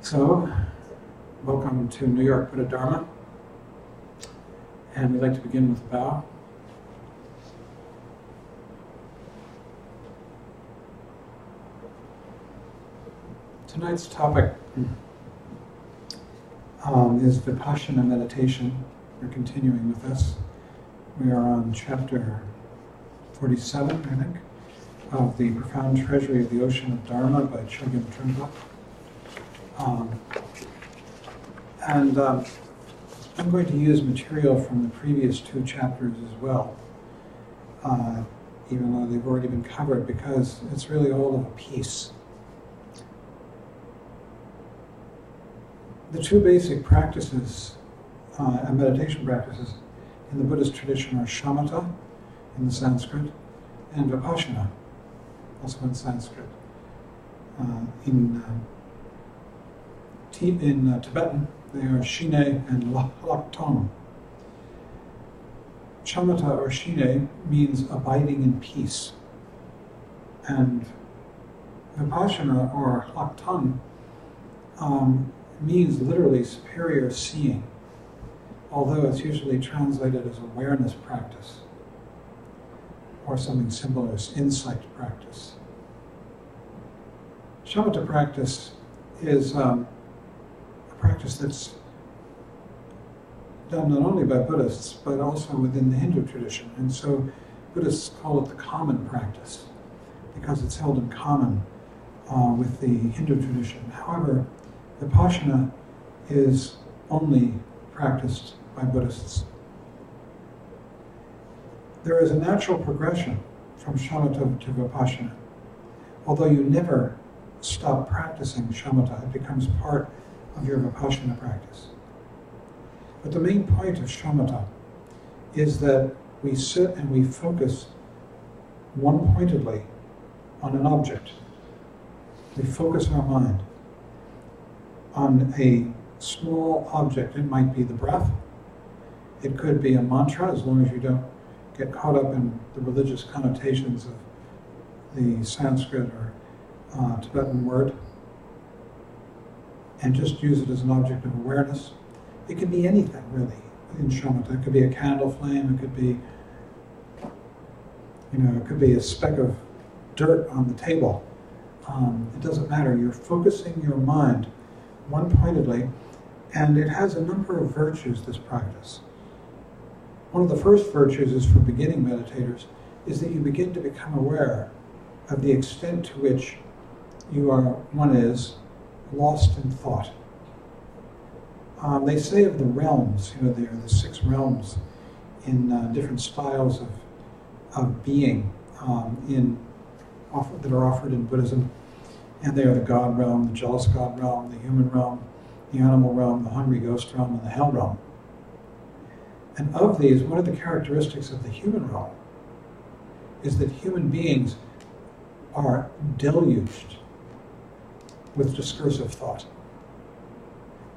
So, welcome to New York Buddha Dharma, and we'd like to begin with a bow. Tonight's topic is Vipashyana meditation. We're continuing with this. We are on chapter 47, I think, of the Profound Treasury of the Ocean of Dharma by Chögyam Trungpa. I'm going to use material from the previous two chapters as well, even though they've already been covered, because it's really all of a piece. The two basic practices, meditation practices, in the Buddhist tradition are shamatha, in the Sanskrit, and vipassana, also in Sanskrit. In Tibetan, they are shine and lakton. Shamatha or shine means abiding in peace, and vipassana or lakton means literally superior seeing, although it's usually translated as awareness practice or something similar as insight practice. Shamatha practice is a practice that's done not only by Buddhists but also within the Hindu tradition, and so Buddhists call it the common practice because it's held in common with the Hindu tradition. However, Vipassana is only practiced by Buddhists. There is a natural progression from shamatha to vipassana. Although you never stop practicing shamatha, it becomes part of your vipassana practice. But the main point of shamatha is that we sit and we focus one-pointedly on an object. We focus our mind on a small object. It might be the breath. It could be a mantra, as long as you don't get caught up in the religious connotations of the Sanskrit or Tibetan word, and just use it as an object of awareness. It can be anything, really, in shamatha. It could be a candle flame. It could be, it could be a speck of dirt on the table. It doesn't matter. You're focusing your mind one-pointedly, and it has a number of virtues, this practice. One of the first virtues is for beginning meditators, is that you begin to become aware of the extent to which one is lost in thought. They say of the realms, there are the 6 realms in different styles of being that are offered in Buddhism. And they are the God realm, the jealous God realm, the human realm, the animal realm, the hungry ghost realm, and the hell realm. And of these, one of the characteristics of the human realm is that human beings are deluged with discursive thought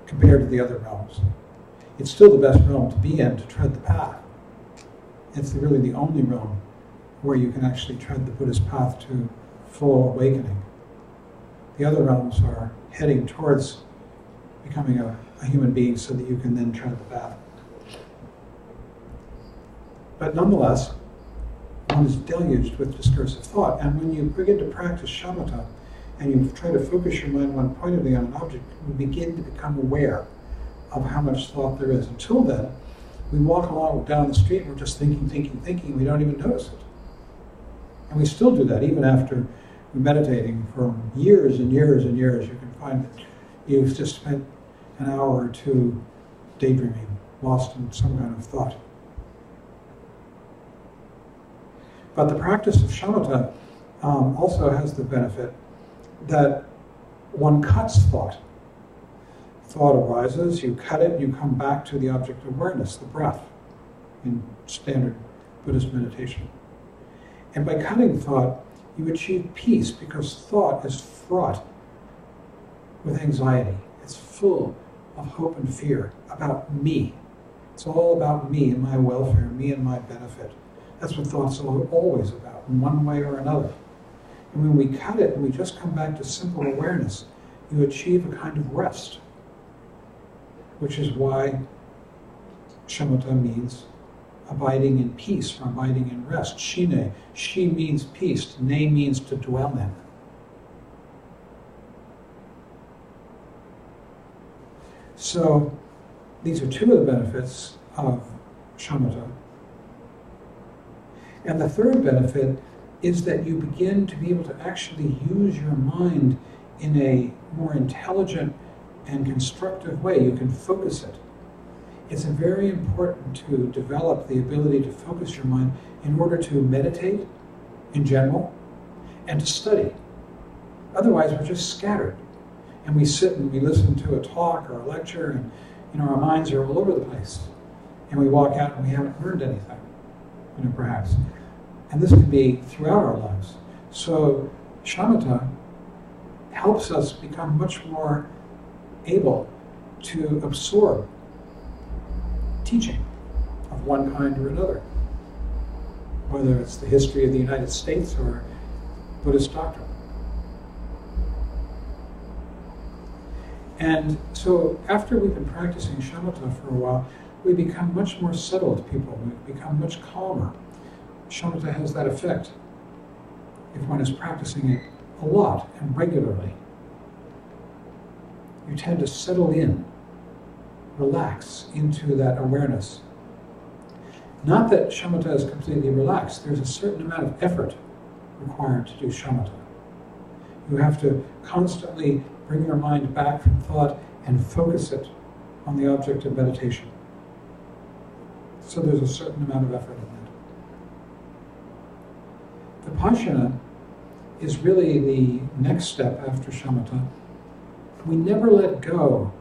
compared to the other realms. It's still the best realm to be in, to tread the path. It's really the only realm where you can actually tread the Buddhist path to full awakening. The other realms are heading towards becoming a human being so that you can then tread the path. But nonetheless, one is deluged with discursive thought, and when you begin to practice shamatha and you try to focus your mind one-pointedly on an object, you begin to become aware of how much thought there is. Until then, we walk along down the street and we're just thinking, we don't even notice it. And we still do that even after we're meditating for years and years and years. You can find that you've just spent an hour or two daydreaming, lost in some kind of thought. But the practice of shamatha also has the benefit that one cuts thought. Thought arises, you cut it, you come back to the object of awareness, the breath, in standard Buddhist meditation. And by cutting thought, you achieve peace, because thought is fraught with anxiety. It's full of hope and fear about me. It's all about me and my welfare, me and my benefit. That's what thoughts are always about, in one way or another. And when we cut it and we just come back to simple awareness, you achieve a kind of rest, which is why shamatha means abiding in peace or abiding in rest. Shine, she means peace, ne means to dwell in. So these are two of the benefits of shamatha. And the third benefit is that you begin to be able to actually use your mind in a more intelligent and constructive way. You can focus it. It's very important to develop the ability to focus your mind in order to meditate in general and to study. Otherwise, we're just scattered. And we sit and we listen to a talk or a lecture, and our minds are all over the place. And we walk out and we haven't learned anything, perhaps. And this can be throughout our lives. So shamatha helps us become much more able to absorb teaching of one kind or another, whether it's the history of the United States or Buddhist doctrine. And so after we've been practicing shamatha for a while, we become much more settled people. We become much calmer. Shamatha has that effect if one is practicing it a lot and regularly. You tend to settle in, relax into that awareness. Not that shamatha is completely relaxed. There's a certain amount of effort required to do shamatha. You have to constantly bring your mind back from thought and focus it on the object of meditation. So there's a certain amount of effort in that. Vipashyana is really the next step after shamatha. We never let go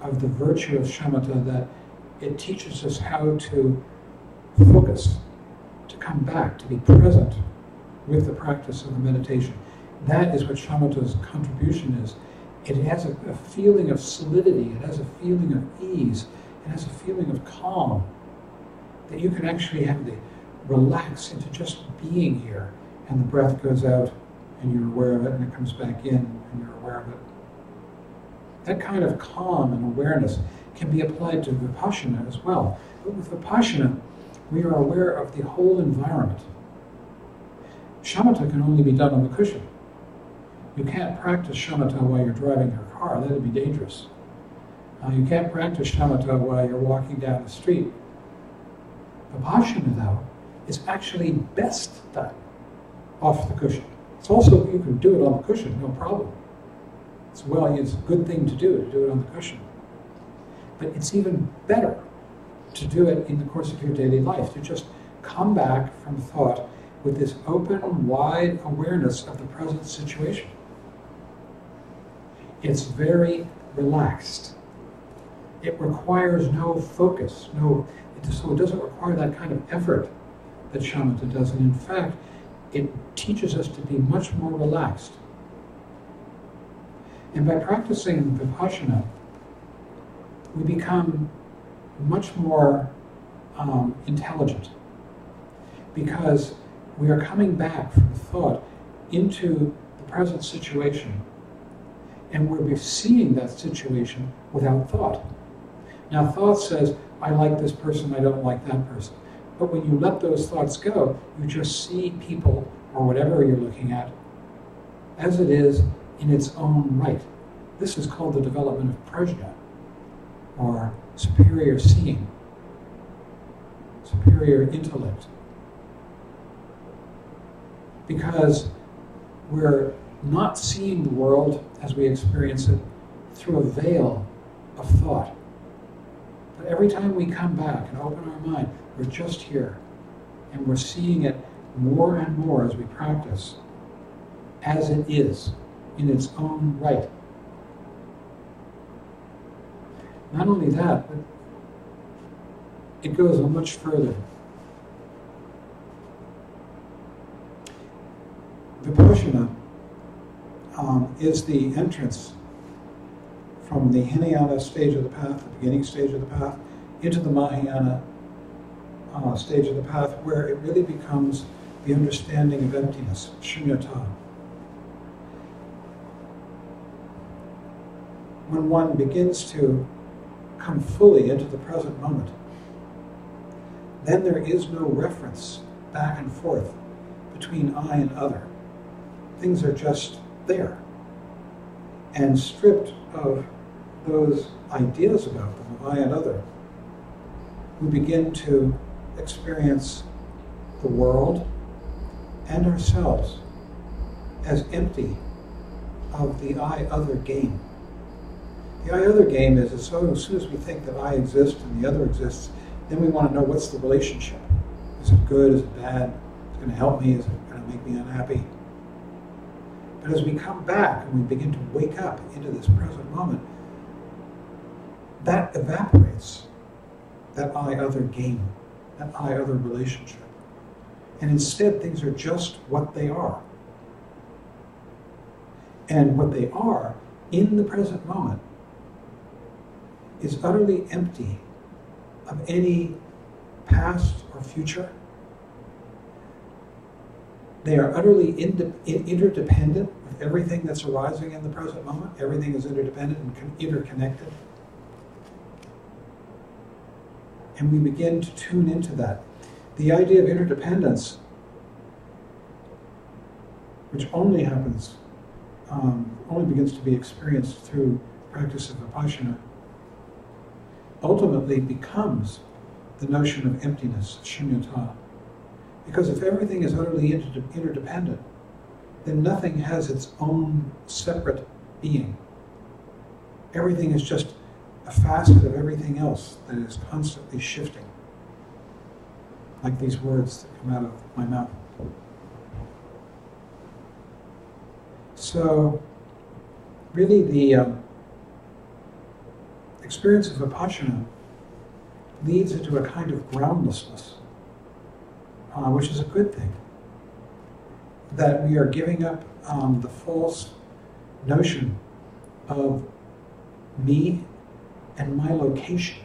of the virtue of shamatha, that it teaches us how to focus, to come back, to be present with the practice of the meditation. That is what shamatha's contribution is. It has a feeling of solidity, it has a feeling of ease, it has a feeling of calm, that you can actually have the relax into just being here, and the breath goes out and you're aware of it, and it comes back in and you're aware of it. That kind of calm and awareness can be applied to Vipassana as well. But with Vipassana, we are aware of the whole environment. Shamatha can only be done on the cushion. You can't practice shamatha while you're driving your car. That would be dangerous. You can't practice shamatha while you're walking down the street. Vipassana, though, is actually best done off the cushion. It's also, you can do it on the cushion, no problem. It's a good thing to do it on the cushion. But it's even better to do it in the course of your daily life, to just come back from thought with this open, wide awareness of the present situation. It's very relaxed. It requires no focus, so it doesn't require that kind of effort that shamatha does. And in fact, it teaches us to be much more relaxed. And by practicing Vipassana, we become much more intelligent, because we are coming back from thought into the present situation, and we're seeing that situation without thought. Now, thought says, I like this person, I don't like that person. But when you let those thoughts go, you just see people, or whatever you're looking at, as it is in its own right. This is called the development of prajna, or superior seeing, superior intellect. Because we're not seeing the world as we experience it through a veil of thought. But every time we come back and open our mind, we're just here, and we're seeing it more and more as we practice, as it is, in its own right. Not only that, but it goes much further. Vipassana is the entrance from the Hinayana stage of the path, the beginning stage of the path, into the Mahayana stage of the path, where it really becomes the understanding of emptiness, shunyata. when one begins to come fully into the present moment, then there is no reference back and forth between I and other. Things are just there. And stripped of those ideas about them, of I and other, we begin to experience the world and ourselves as empty of the I-other game. The I-other game is as soon as we think that I exist and the other exists, then we want to know what's the relationship. Is it good? Is it bad? Is it going to help me? Is it going to make me unhappy? But as we come back and we begin to wake up into this present moment, that evaporates, that I-other game, that I-other relationship. And instead, things are just what they are. And what they are in the present moment is utterly empty of any past or future. They are utterly interdependent with everything that's arising in the present moment. Everything is interdependent and interconnected. And we begin to tune into that. The idea of interdependence, which only happens, only begins to be experienced through practice of Vipashyana, ultimately becomes the notion of emptiness, shunyata. Because if everything is utterly interdependent, then nothing has its own separate being. Everything is just a facet of everything else that is constantly shifting, like these words that come out of my mouth. So, really the experience of Vipashyana leads into a kind of groundlessness, which is a good thing. That we are giving up the false notion of me and my location.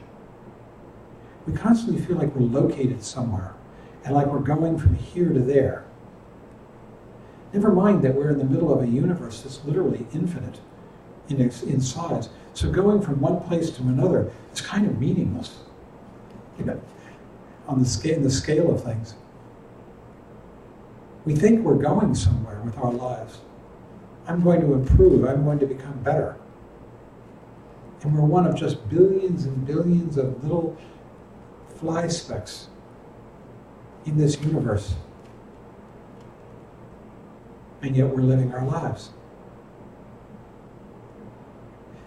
We constantly feel like we're located somewhere and like we're going from here to there. Never mind that we're in the middle of a universe that's literally infinite in size. So going from one place to another is kind of meaningless, on the scale of things. We think we're going somewhere with our lives. I'm going to improve. I'm going to become better. And we're one of just billions and billions of little fly specks in this universe. And yet we're living our lives.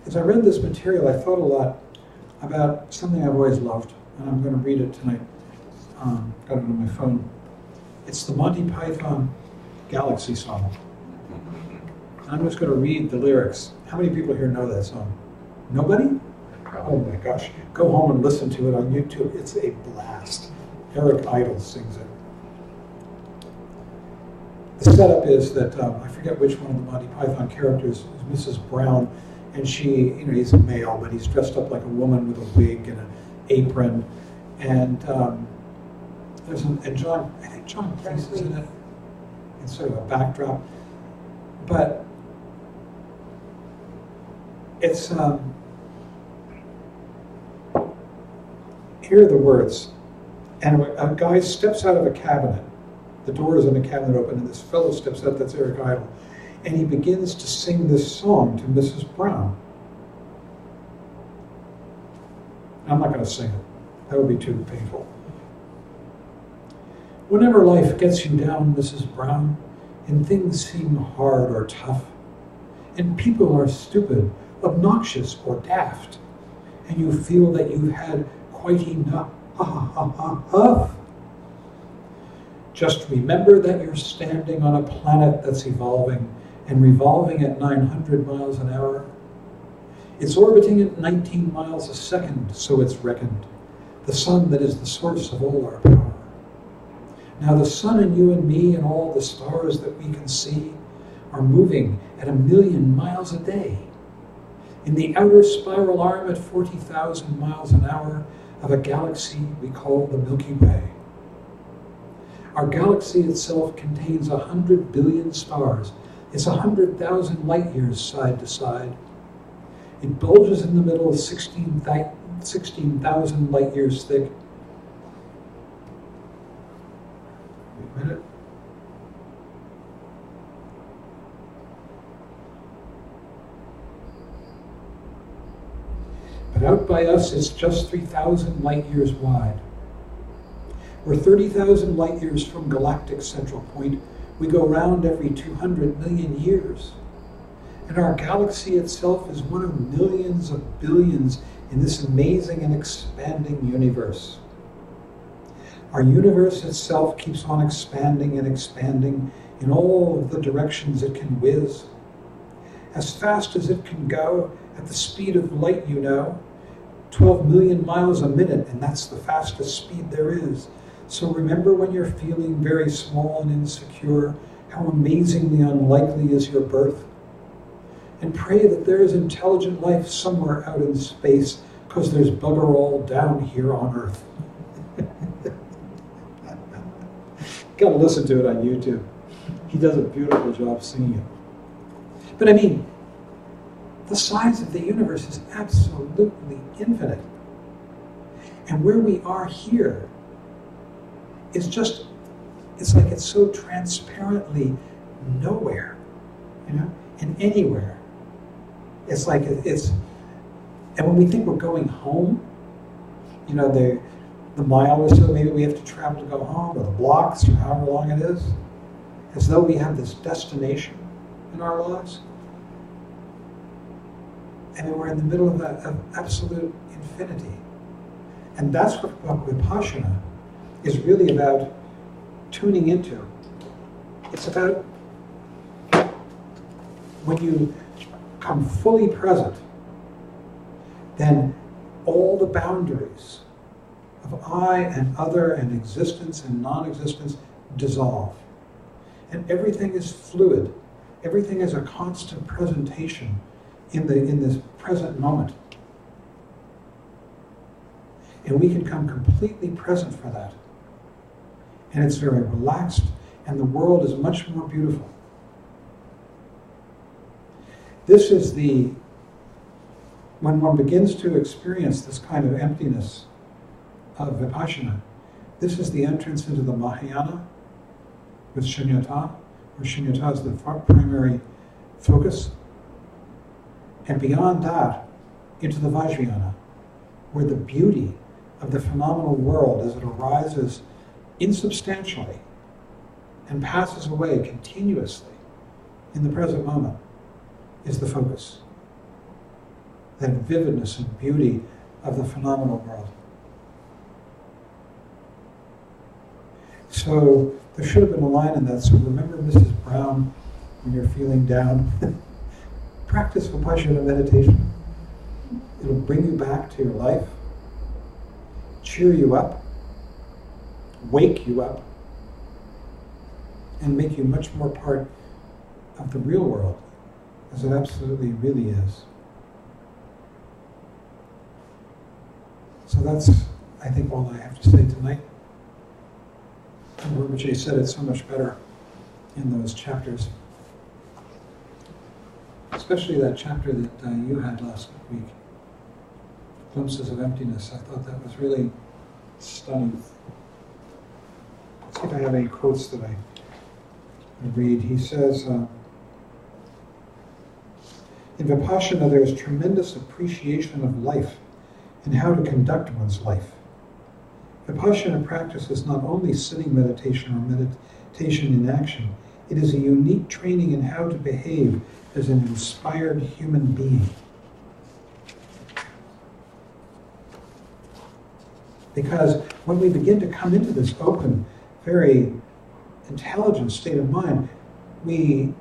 As I read this material, I thought a lot about something I've always loved, and I'm going to read it tonight. Got it on my phone. It's the Monty Python Galaxy song. I'm just going to read the lyrics. How many people here know that song? Nobody? Oh my gosh. Go home and listen to it on YouTube. It's a blast. Eric Idle sings it. The setup is that, I forget which one of the Monty Python characters is Mrs. Brown, and she, he's a male, but he's dressed up like a woman with a wig and an apron, and I think John Cleese is in it. It's sort of a backdrop, but it's, here are the words, and a guy steps out of a cabinet. The doors in the cabinet open, and this fellow steps out, that's Eric Idle, and he begins to sing this song to Mrs. Brown. I'm not going to sing it. That would be too painful. Whenever life gets you down, Mrs. Brown, and things seem hard or tough, and people are stupid, obnoxious, or daft, and you feel that you've had quite enough, just remember that you're standing on a planet that's evolving and revolving at 900 miles an hour. It's orbiting at 19 miles a second, so it's reckoned, the sun that is the source of all our power. Now the sun and you and me and all the stars that we can see are moving at 1,000,000 miles a day. In the outer spiral arm at 40,000 miles an hour of a galaxy we call the Milky Way. Our galaxy itself contains 100 billion stars. It's 100,000 light years side to side. It bulges in the middle, 16,000 light years thick. Wait a minute. But out by us, it's just 3,000 light years wide. We're 30,000 light years from galactic central point. We go round every 200 million years. And our galaxy itself is one of millions of billions in this amazing and expanding universe. Our universe itself keeps on expanding and expanding in all of the directions it can whiz. As fast as it can go, at the speed of light, 12 million miles a minute, and that's the fastest speed there is. So remember, when you're feeling very small and insecure, how amazingly unlikely is your birth. And pray that there is intelligent life somewhere out in space, because there's bugger all down here on Earth. Gotta listen to it on YouTube. He does a beautiful job singing it. But I mean, the size of the universe is absolutely infinite. And where we are here is just, it's like it's so transparently nowhere, and anywhere. It's like and when we think we're going home, the mile or so maybe we have to travel to go home, or the blocks, or however long it is, as though we have this destination in our lives. And we're in the middle of absolute infinity. And that's what Vipashyana is really about tuning into. It's about when you come fully present, then all the boundaries of I and other and existence and non-existence dissolve. And everything is fluid. Everything is a constant presentation in this present moment. And we can come completely present for that. And it's very relaxed, and the world is much more beautiful. This is when one begins to experience this kind of emptiness of Vipashyana, this is the entrance into the Mahayana with Shunyata, where Shunyata is the primary focus. And beyond that, into the Vajrayana, where the beauty of the phenomenal world as it arises insubstantially and passes away continuously in the present moment is the focus. That vividness and beauty of the phenomenal world. So there should have been a line in that. So remember Mrs. Brown when you're feeling down. Practice Vipashyana meditation. It'll bring you back to your life, cheer you up, wake you up, and make you much more part of the real world, as it absolutely really is. So that's, I think, all I have to say tonight. And Rinpoche said it so much better in those chapters. Especially that chapter that you had last week, Glimpses of Emptiness. I thought that was really stunning. Let's see if I have any quotes that I read. He says, in Vipassana there is tremendous appreciation of life and how to conduct one's life. Vipassana practice is not only sitting meditation or meditation in action, it is a unique training in how to behave as an inspired human being. Because when we begin to come into this open, very intelligent state of mind, we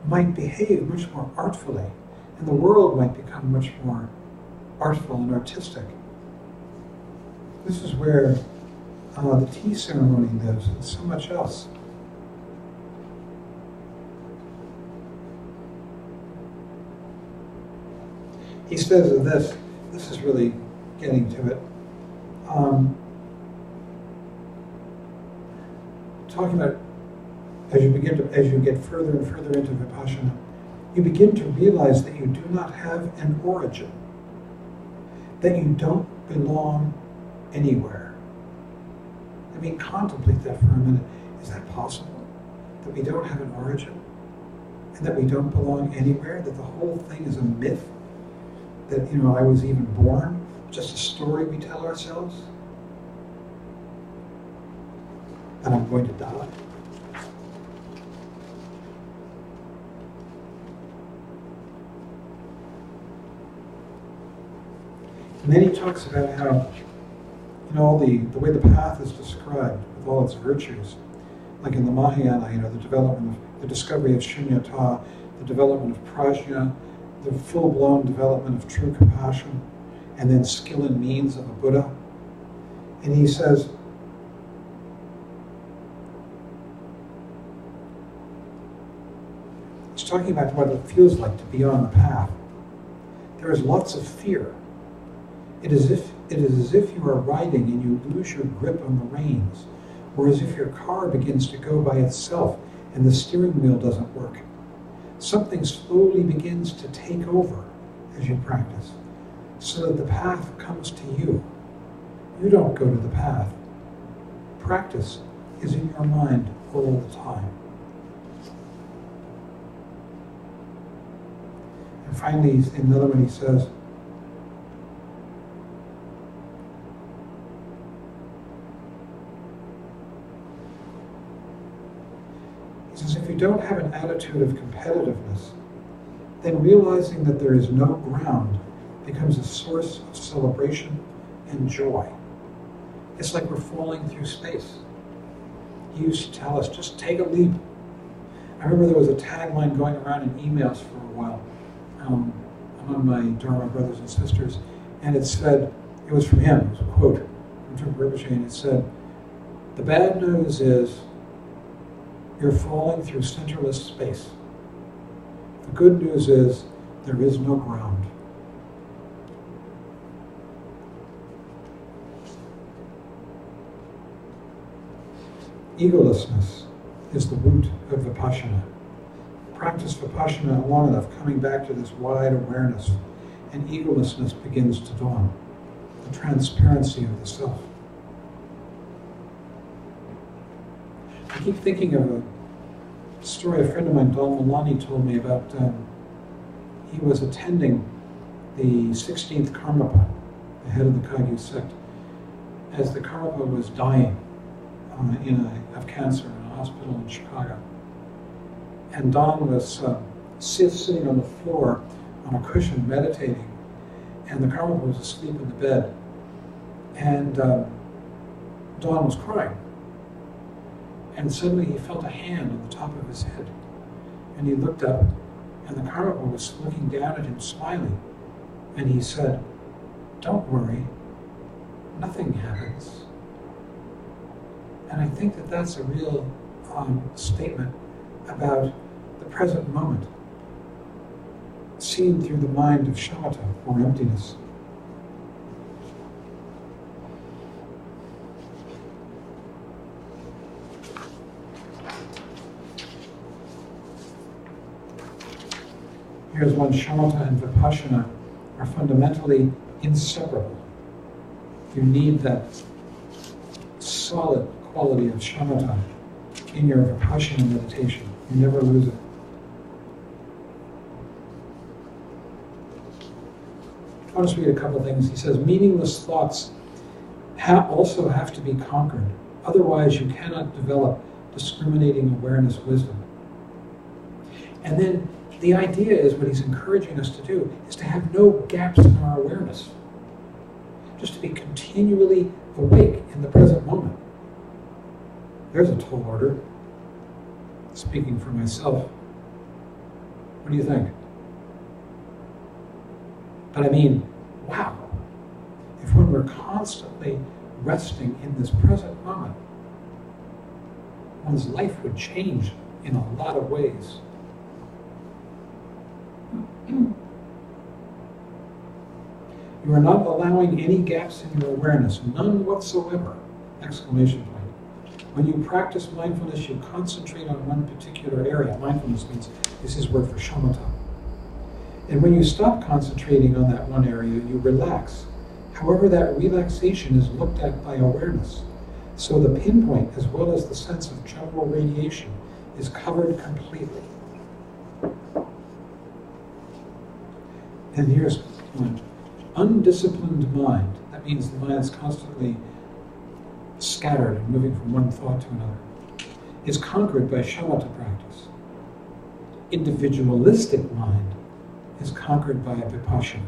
might behave much more artfully, and the world might become much more artful and artistic. This is where the tea ceremony lives, and so much else. He says of this is really getting to it. Talking about as you get further and further into Vipassana, you begin to realize that you do not have an origin, that you don't belong anywhere. I mean, contemplate that for a minute. Is that possible? That we don't have an origin? And that we don't belong anywhere? That the whole thing is a myth? That, I was even born? Just a story we tell ourselves? And I'm going to die? And then he talks about how, the way the path is described with all its virtues, like in the Mahayana, the discovery of shunyata, the development of prajna, the full-blown development of true compassion, and then skill and means of a Buddha. And he says, he's talking about what it feels like to be on the path. There is lots of fear. It is as if you are riding and you lose your grip on the reins, or as if your car begins to go by itself and the steering wheel doesn't work. Something slowly begins to take over as you practice, so that the path comes to you. You don't go to the path. Practice is in your mind all the time. And finally, in another one he says, if you don't have an attitude of competitiveness, then realizing that there is no ground becomes a source of celebration and joy. It's like we're falling through space. He used to tell us, just take a leap. I remember there was a tagline going around in emails for a while among my Dharma brothers and sisters, and it said, it was from him, it was a quote from Trungpa Rinpoche, and it said, "The bad news is you're falling through centerless space. The good news is there is no ground." Egolessness is the root of Vipashyana. Practice Vipashyana long enough, coming back to this wide awareness, and egolessness begins to dawn, the transparency of the self. I keep thinking of a story a friend of mine, Don Milani, told me about. He was attending the 16th Karmapa, the head of the Kagyu sect, as the Karmapa was dying of cancer in a hospital in Chicago. And Don was sitting on the floor on a cushion meditating, and the Karmapa was asleep in the bed. And Don was crying. And suddenly he felt a hand on the top of his head. And he looked up, and the Karmapa was looking down at him, smiling. And he said, "Don't worry, nothing happens." And I think that that's a real statement about the present moment, seen through the mind of shamatha, or emptiness. Here's one: shamatha and Vipashyana are fundamentally inseparable. You need that solid quality of shamatha in your Vipashyana meditation. You never lose it. I'll just read a couple things. He says, meaningless thoughts also have to be conquered. Otherwise, you cannot develop discriminating awareness wisdom. And then the idea is, what he's encouraging us to do, is to have no gaps in our awareness. Just to be continually awake in the present moment. There's a tall order. Speaking for myself. What do you think? But I mean, wow. If one were constantly resting in this present moment, one's life would change in a lot of ways. You are not allowing any gaps in your awareness, none whatsoever! Exclamation point. When you practice mindfulness, you concentrate on one particular area. Mindfulness means, this is word for shamatha. And when you stop concentrating on that one area, you relax. However, that relaxation is looked at by awareness. So the pinpoint, as well as the sense of general radiation, is covered completely. And here's one. Undisciplined mind. That means the mind is constantly scattered and moving from one thought to another, is conquered by shamatha practice. Individualistic mind is conquered by Vipashyana.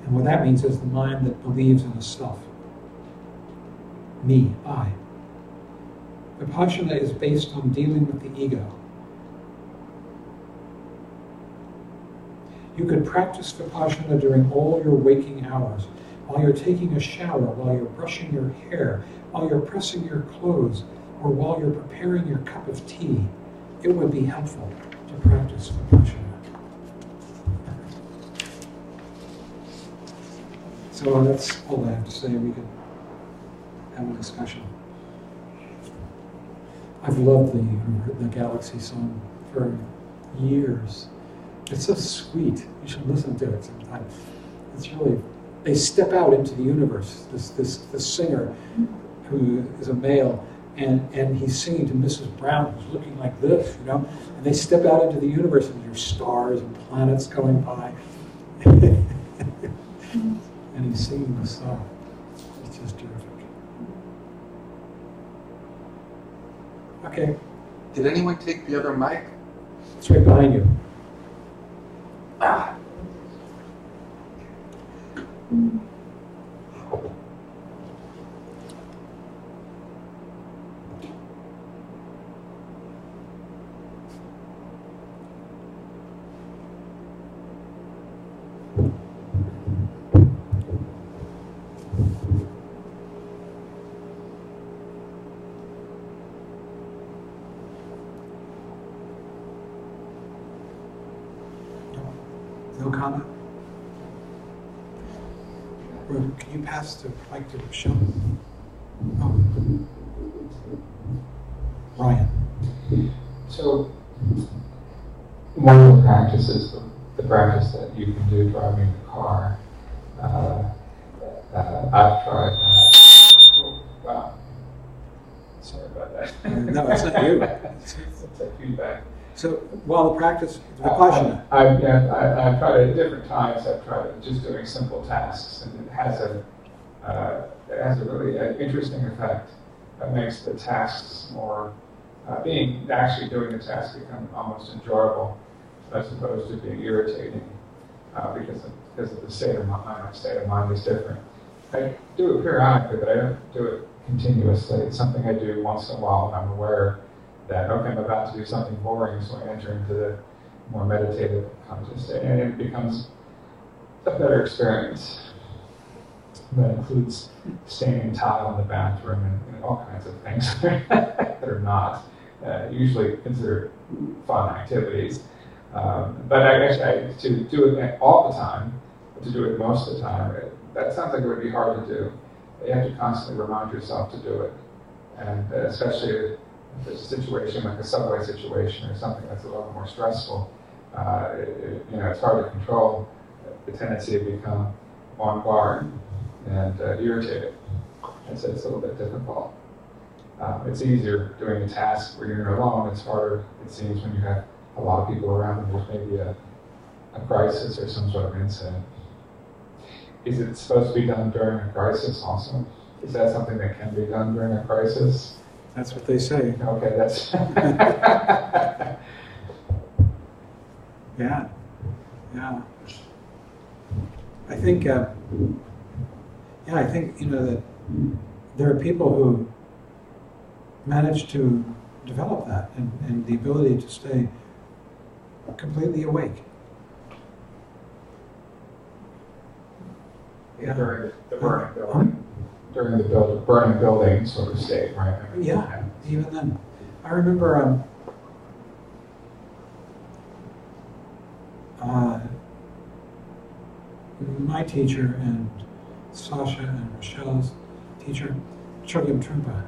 And what that means is the mind that believes in a self. Me, I. Vipashyana is based on dealing with the ego. You could practice Vipashyana during all your waking hours, while you're taking a shower, while you're brushing your hair, while you're pressing your clothes, or while you're preparing your cup of tea. It would be helpful to practice Vipashyana. So that's all I have to say. We can have a discussion. I've loved the Galaxy song for years. It's so sweet. You should listen to it sometime. It's really, they step out into the universe. This singer who is a male, and he's singing to Mrs. Brown, who's looking like this, you know. And they step out into the universe, and there's stars and planets going by. And he's singing the song. It's just terrific. Okay. Did anyone take the other mic? It's right behind you. Ah. No comment? Or can you pass the mic to Sean? Oh. Ryan. So, one of the practices, the practice that you can do driving the car, I've tried that. Oh, wow. Sorry about that. No, it's not you. It's a feedback. So while the practice, Vipashyana. I've tried it at different times. I've tried it just doing simple tasks, and it has a really interesting effect. It makes the tasks more, actually doing the task become almost enjoyable, as opposed to being irritating, because of the state of mind. My state of mind is different. I do it periodically, but I don't do it continuously. It's something I do once in a while when I'm aware that, okay, I'm about to do something boring, so I enter into the more meditative conscious state, and it becomes a better experience. That includes staining tile in the bathroom and all kinds of things that are not usually considered fun activities. But actually, to do it all the time, to do it most of the time, that sounds like it would be hard to do. You have to constantly remind yourself to do it, and especially if there's a situation like a subway situation or something that's a little more stressful, it's hard to control the tendency to become on guard and irritated. And so it's a little bit difficult. It's easier doing a task where you're alone. It's harder, it seems, when you have a lot of people around and there's maybe a crisis or some sort of incident. Is it supposed to be done during a crisis also? Is that something that can be done during a crisis? That's what they say. Okay, that's... Yeah. I think, that there are people who manage to develop that and the ability to stay completely awake. Yeah. During the burning building. During the burning building sort of state, right? Yeah, even then. I remember my teacher and Sasha and Rochelle's teacher, Chögyam Trungpa,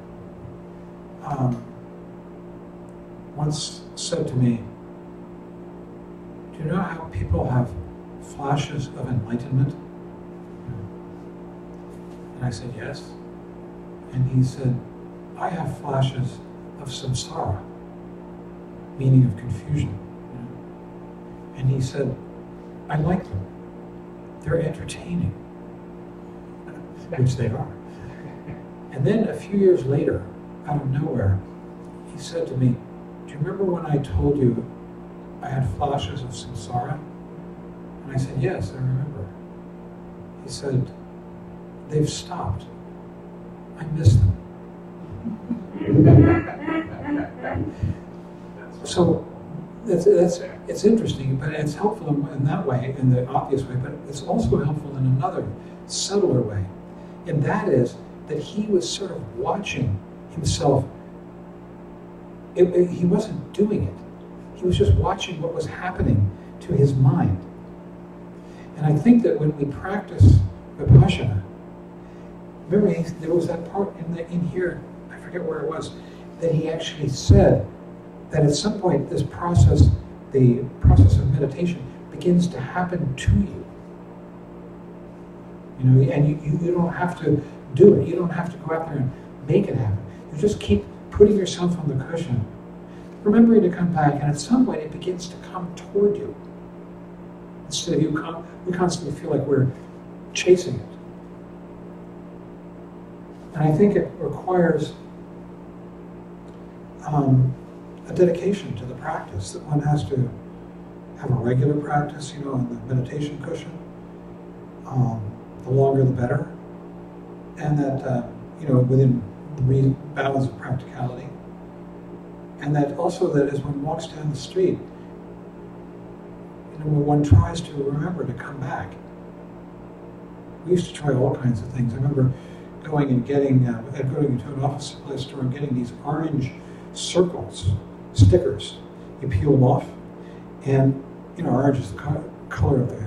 once said to me, do you know how people have flashes of enlightenment? And I said, yes. And he said, I have flashes of samsara, meaning of confusion. And he said, I like them. They're entertaining, which they are. And then a few years later, out of nowhere, he said to me, do you remember when I told you I had flashes of samsara? And I said, yes, I remember. He said, they've stopped. I miss them. So it's interesting, but it's helpful in that way, in the obvious way, but it's also helpful in another subtler way. And that is that he was sort of watching himself. He wasn't doing it. He was just watching what was happening to his mind. And I think that when we practice Vipashyana, remember there was that part in here, I forget where it was, that he actually said that at some point this process, the process of meditation, begins to happen to you. And you don't have to do it. You don't have to go out there and make it happen. You just keep putting yourself on the cushion, remembering to come back, and at some point it begins to come toward you. Instead of we constantly feel like we're chasing it. And I think it requires a dedication to the practice, that one has to have a regular practice, on the meditation cushion. The longer the better. And that, within the balance of practicality. And that also that as one walks down the street, when one tries to remember to come back. We used to try all kinds of things. I remember going and going to an office supply store and getting these orange circles, stickers. You peel them off, and orange is the color of the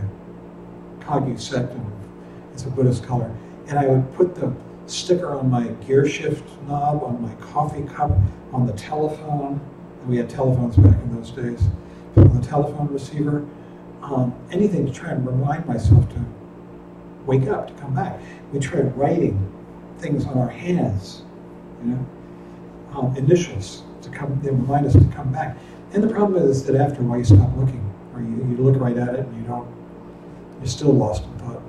Kagyu sect, and it's a Buddhist color. And I would put the sticker on my gear shift knob, on my coffee cup, on the telephone. And we had telephones back in those days. On the telephone receiver, anything to try and remind myself to wake up, to come back. We tried writing things on our hands, initials they remind us to come back. And the problem is that after a while you stop looking, or you look right at it and you're still lost in thought.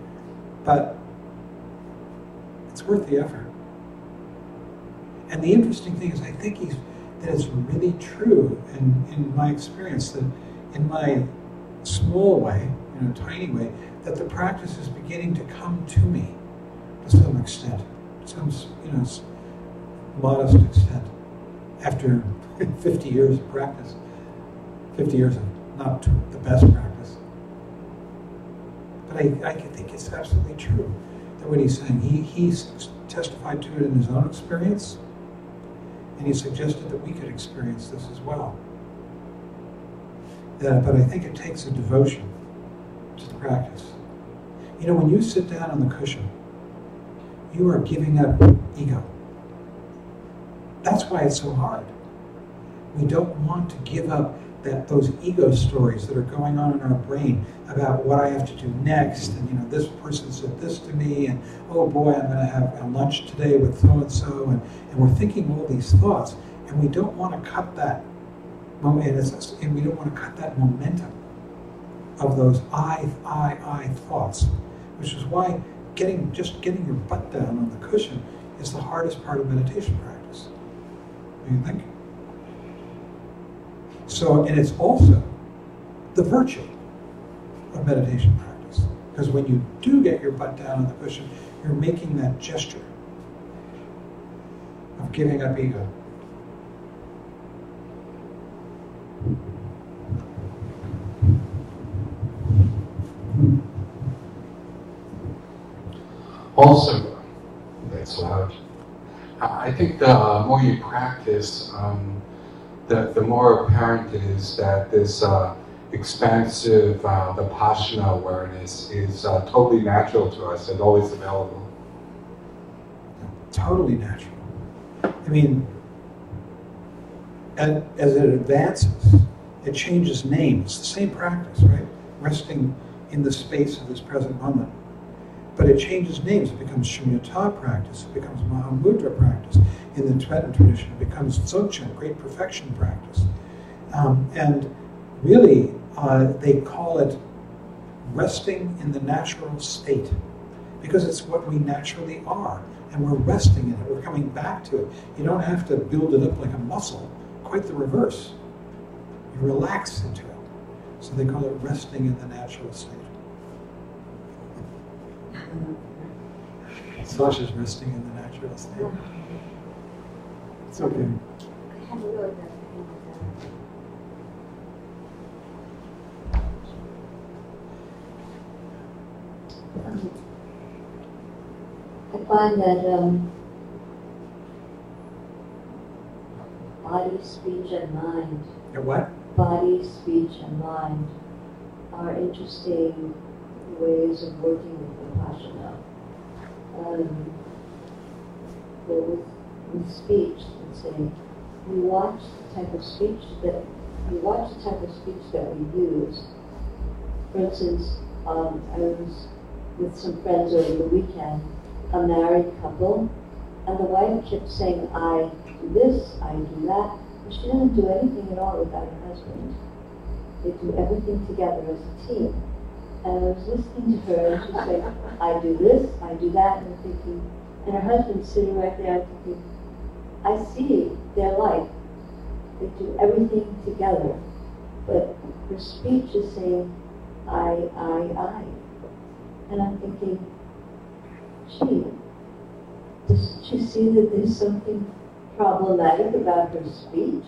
But it's worth the effort. And the interesting thing is, I think that it's really true in my experience, that in my small way, tiny way, that the practice is beginning to come to me to some extent, some modest extent, after 50 years of practice, 50 years of not the best practice. But I think it's absolutely true that what he's saying, he testified to it in his own experience, and he suggested that we could experience this as well. But I think it takes a devotion to the practice. When you sit down on the cushion, you are giving up ego. That's why it's so hard. We don't want to give up those ego stories that are going on in our brain about what I have to do next, and this person said this to me, and oh boy, I'm going to have a lunch today with so-and-so, and we're thinking all these thoughts, and we don't want to cut that moment, and we don't want to cut that momentum of those I thoughts, which is why getting your butt down on the cushion is the hardest part of meditation practice. What do you think? So, and it's also the virtue of meditation practice. Because when you do get your butt down on the cushion, you're making that gesture of giving up ego. Also, that's loud. I think the more you practice, the more apparent it is that this expansive Vipashyana awareness is totally natural to us and always available. Totally natural. I mean, as it advances, it changes name. It's the same practice, right? Resting in the space of this present moment. But it changes names. It becomes Shunyata practice. It becomes Mahamudra practice. In the Tibetan tradition, it becomes Dzogchen, great perfection practice. And really, they call it resting in the natural state, because it's what we naturally are, and we're resting in it. We're coming back to it. You don't have to build it up like a muscle. Quite the reverse. You relax into it. So they call it resting in the natural state. Sasha's resting in the natural state. It's okay. I haven't really done anything like that. I find that body, speech, and mind. What? Body, speech, and mind are interesting ways of working with Vipashyana. But with speech, let's say, we watch the type of speech that we use. For instance, I was with some friends over the weekend, a married couple, and the wife kept saying, I do this, I do that, but she doesn't do anything at all without her husband. They do everything together as a team. And I was listening to her, and she'd say, I do this, I do that, and I'm thinking, and her husband's sitting right there, I'm thinking, I see their life. They do everything together. But her speech is saying, I. And I'm thinking, gee, does she see that there's something problematic about her speech?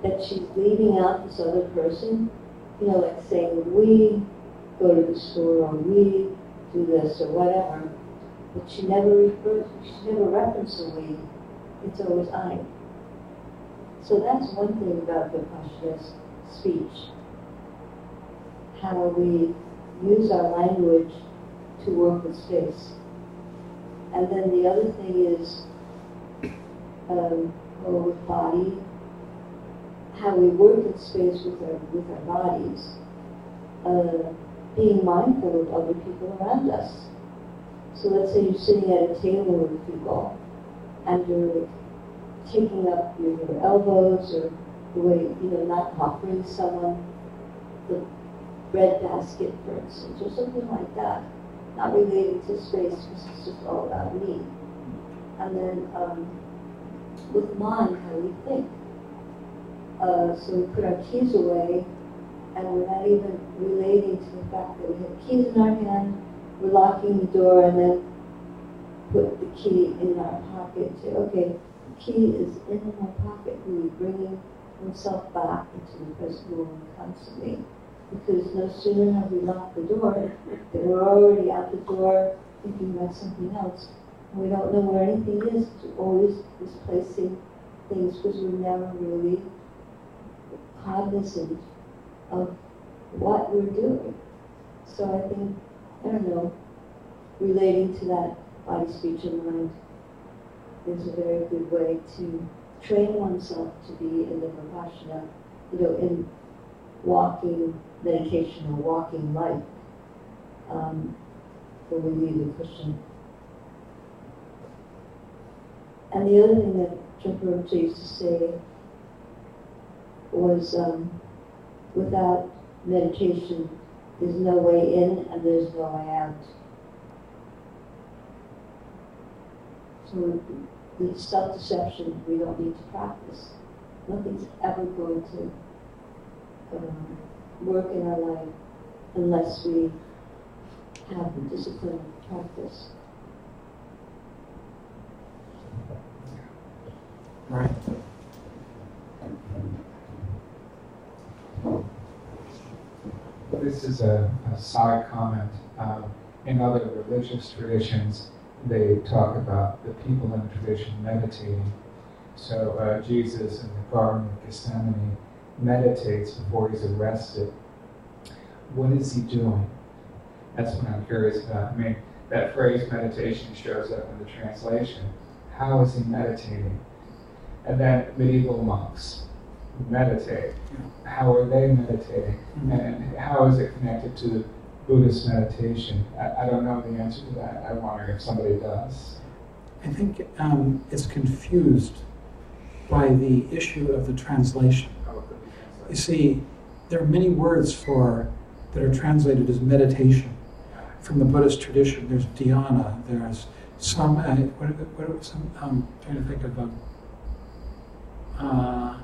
That she's leaving out this other person? You know, like saying, we go to the store, or we do this, or whatever. But she never references we. It's always I. So that's one thing about Vipassana's speech. How we use our language to work with space. And then the other thing is, with body, how we work in space with our bodies, being mindful of other people around us. So let's say you're sitting at a table with people, and you're taking up your elbows, or the way, not offering someone the bread basket, for instance, or something like that. Not relating to space, because it's just all about me. And then with mind, how we think. So we put our keys away, and we're not even relating to the fact that we have keys in our hand, we're locking the door, and then put the key in our pocket. Say, okay, the key is in my pocket, really bringing oneself back into the present moment constantly. Because no sooner have we locked the door, than we're already out the door thinking about something else. And we don't know where anything is, we're always displacing things because we're never really cognizant of what we're doing. So I think, relating to that body, speech, and mind is a very good way to train oneself to be in the Vipassana, in walking meditation or walking life, when we leave the cushion. And the other thing that Trungpa Rinpoche used to say was, without meditation, there's no way in and there's no way out. So the self-deception we don't need to practice. Nothing's ever going to work in our life unless we have the discipline of practice. Right. This is a side comment. In other religious traditions, they talk about the people in the tradition meditating. So Jesus in the Garden of Gethsemane meditates before he's arrested. What is he doing? That's what I'm curious about. I mean, that phrase meditation shows up in the translation. How is he meditating? And then medieval monks. meditate. How are they meditating? And how is it connected to Buddhist meditation? I don't know the answer to that. I wonder if somebody does. I think it's confused by the issue of the translation. You see, there are many words that are translated as meditation from the Buddhist tradition. There's dhyana, there's some, I'm trying to think of, I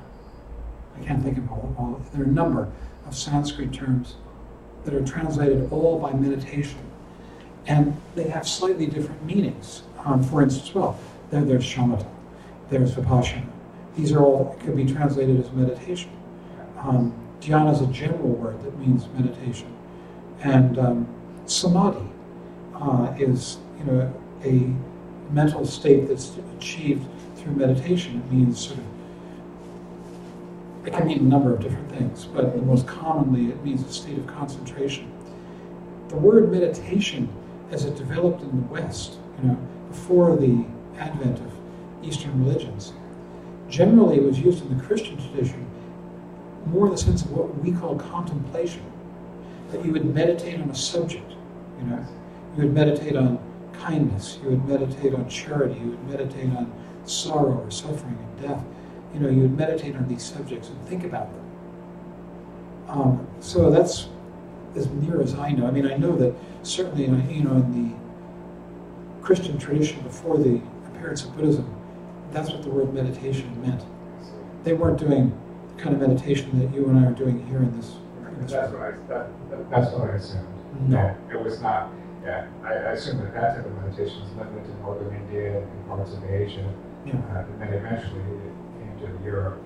can't think of all, there are a number of Sanskrit terms that are translated all by meditation. And they have slightly different meanings. For instance, there's shamatha, there's Vipashyana. These are all, could be translated as meditation. Dhyana is a general word that means meditation. And samadhi is, a mental state that's achieved through meditation. It means sort of, it can mean a number of different things, but most commonly it means a state of concentration. The word meditation, as it developed in the West, before the advent of Eastern religions, generally it was used in the Christian tradition more in the sense of what we call contemplation, that you would meditate on a subject, you would meditate on kindness, you would meditate on charity, you would meditate on sorrow or suffering and death. You would meditate on these subjects and think about them. So that's as near as I know. I mean, I know that certainly, in the Christian tradition before the appearance of Buddhism, that's what the word meditation meant. They weren't doing the kind of meditation that you and I are doing here in this. That's what I assumed. No. Yeah, it was not. Yeah, I assumed that type of meditation was limited to northern India and parts of Asia, and then eventually it came to Europe.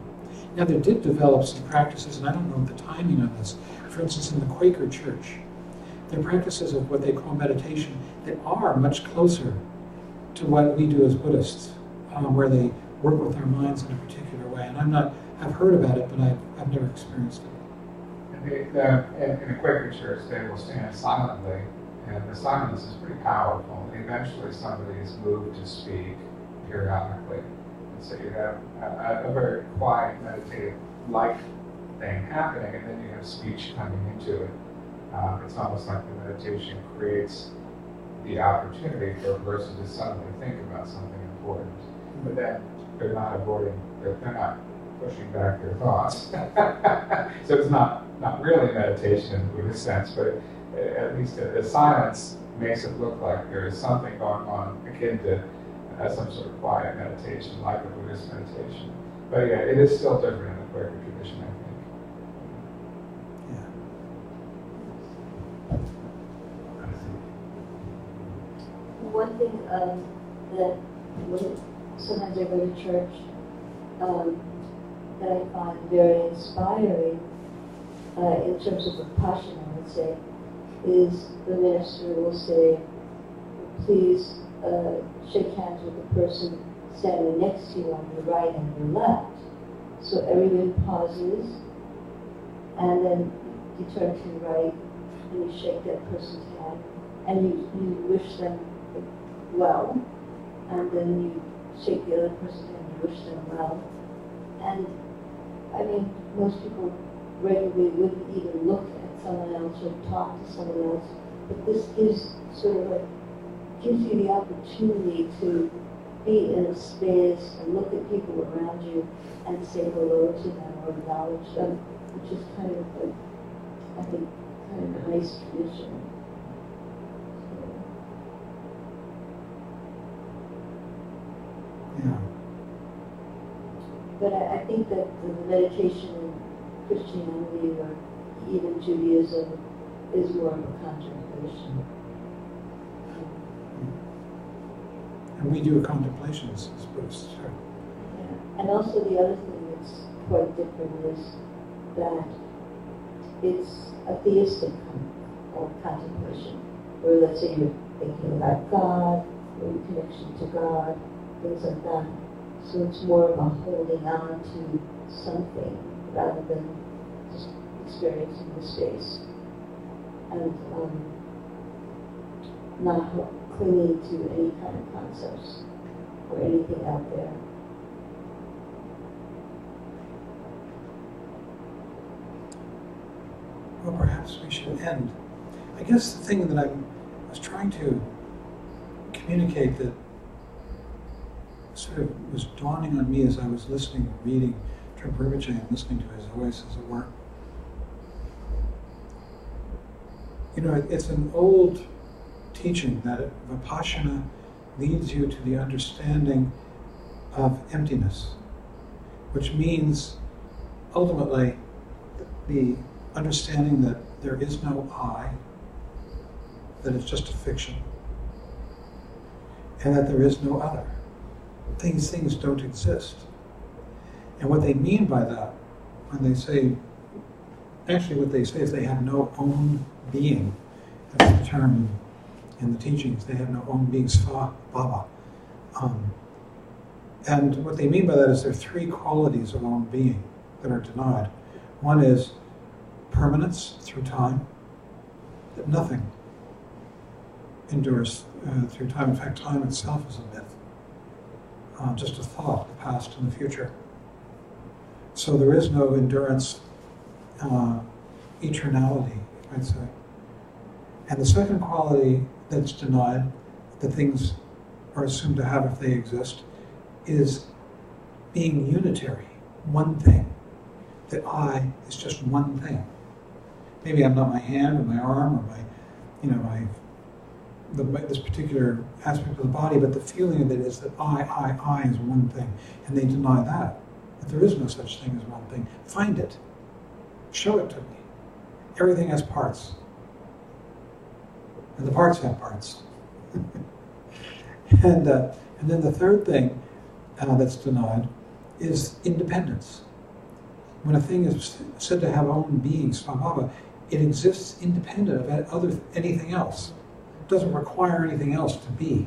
Now, there did develop some practices, and I don't know the timing on this. For instance, in the Quaker Church, there are practices of what they call meditation that are much closer to what we do as Buddhists, where they work with our minds in a particular way. And I've heard about it, but I've never experienced it. In the Quaker Church, they will stand silently, and the silence is pretty powerful. Eventually, somebody is moved to speak periodically. And so you have a very quiet, meditative-like thing happening, and then you have speech coming into it. It's almost like the meditation creates the opportunity for a person to suddenly think about something important. But then they're not avoiding, they're not pushing back their thoughts. So it's not really meditation in the Buddhist sense, but at least the silence makes it look like there is something going on akin to some sort of quiet meditation, like a Buddhist meditation. But yeah, it is still different in the Quaker tradition, I think. One thing that sometimes I go to church that I find very inspiring in terms of Vipashyana, I would say, is the minister will say, please shake hands with the person standing next to you on your right and your left. So everyone pauses, and then you turn to your right and you shake that person's hand, and you wish them well, and then you shake the other person's hand and wish them well. And I mean, most people regularly wouldn't even look at someone else or talk to someone else, but this gives you the opportunity to be in a space and look at people around you and say hello to them or acknowledge them, which is kind of I think, kind of a nice tradition. Yeah. But I think that the meditation in Christianity or even Judaism is more of a contemplation. And we do a contemplation as Buddhists, sure. Yeah. And also the other thing that's quite different is that it's a theistic contemplation, where let's say you're thinking about God, or your connection to God, things like that. So it's more of a holding on to something rather than just experiencing the space. And not clinging to any kind of concepts or anything out there. well, perhaps we should end. I guess the thing that I was trying to communicate that sort of was dawning on me as I was listening and reading Trungpa Rinpoche and listening to his voice, as it were. You know, it's an old teaching that Vipashyana leads you to the understanding of emptiness, which means ultimately the understanding that there is no I, that it's just a fiction, and that there is no other. These things don't exist. And what they mean by that, when they say, actually what they say is they have no own being. That's the term in the teachings. They have no own being, sva bhava. And what they mean by that is there are three qualities of own being that are denied. One is permanence through time, that nothing endures through time. In fact, time itself is a myth, just a thought, the past and the future. So there is no endurance, eternality, I'd say. And the second quality that's denied, that things are assumed to have if they exist, is being unitary, one thing. That I is just one thing. Maybe I'm not my hand or my arm or this particular aspect of the body, but the feeling of it is that I is one thing. And they deny that there is no such thing as one thing. Find it. Show it to me. Everything has parts. And the parts have parts. And then the third thing that's denied is independence. When a thing is said to have own being, svabhava, it exists independent of anything else. It doesn't require anything else to be.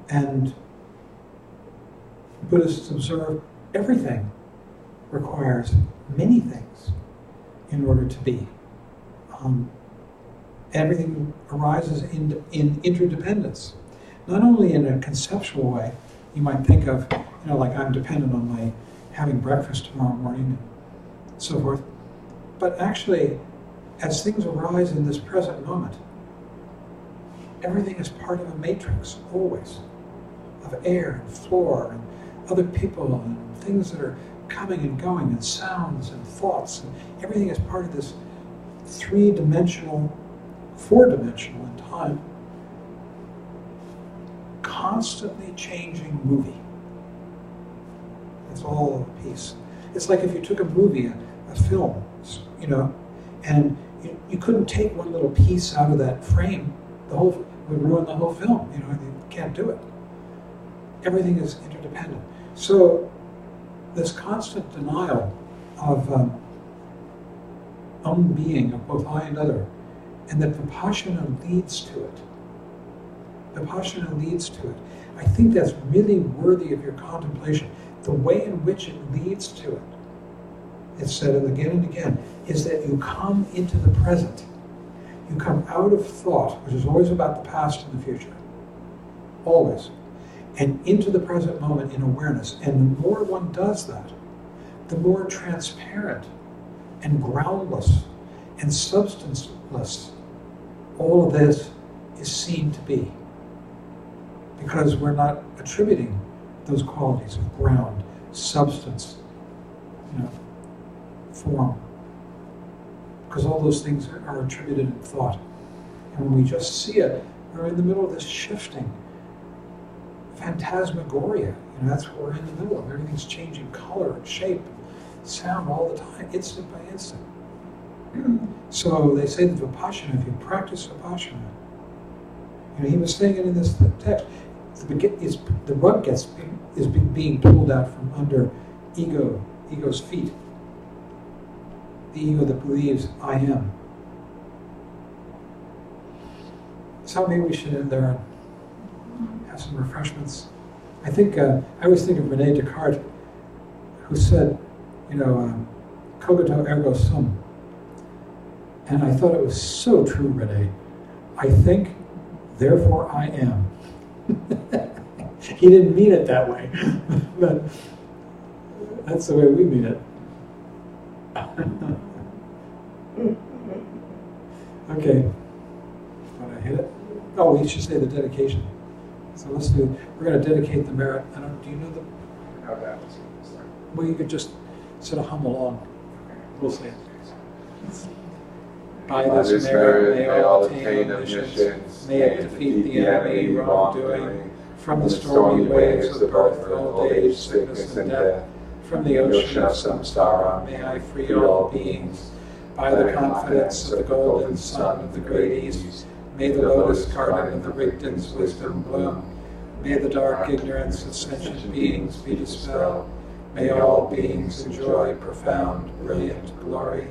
And Buddhists observe everything requires many things in order to be. Everything arises in interdependence. Not only in a conceptual way, you might think of, like I'm dependent on my having breakfast tomorrow morning and so forth, but actually, as things arise in this present moment, everything is part of a matrix, always, of air and floor and other people and things that are coming and going and sounds and thoughts, and everything is part of this three-dimensional, four-dimensional in time, constantly changing movie. It's all of a piece. It's like if you took a movie, a film, and you couldn't take one little piece out of that frame, the whole would ruin the whole film. You can't do it. Everything is interdependent. So this constant denial of own being, of both I and other, and that Vipashyana leads to it. Vipassana leads to it. I think that's really worthy of your contemplation. The way in which it leads to it, it's said again and again, is that you come into the present. You come out of thought, which is always about the past and the future. Always. And into the present moment in awareness. And the more one does that, the more transparent and groundless and substanceless all of this is seen to be. Because we're not attributing those qualities of ground, substance, form. Because all those things are attributed in thought. And when we just see it, we're in the middle of this shifting phantasmagoria. That's what we're in the middle of. Everything's changing color and shape and sound all the time, instant by instant. So they say that Vipassana, if you practice Vipassana, he was saying it in this text, the rug is being pulled out from under ego's feet. The ego that believes I am. So maybe we should end there and have some refreshments. I think I always think of Rene Descartes, who said, cogito ergo sum. And I thought it was so true, Rene. I think, therefore I am. He didn't mean it that way, but that's the way we mean it. Okay. Want to hit it? Oh, we should say the dedication. So let's do. We're going to dedicate the merit. I don't. Do you know the? How that was start. Well, you could just sort of hum along. We'll say it. By this merit, may all attain omniscience. May it defeat the enemy wrongdoing. From the stormy waves of birth, old age, sickness, and death. From the ocean of samsara, may I free all beings. By the confidence of the golden sun of the great East, may the lotus garden of the Rigton's wisdom bloom. May the dark ignorance of sentient beings be dispelled. May all beings enjoy profound, brilliant glory.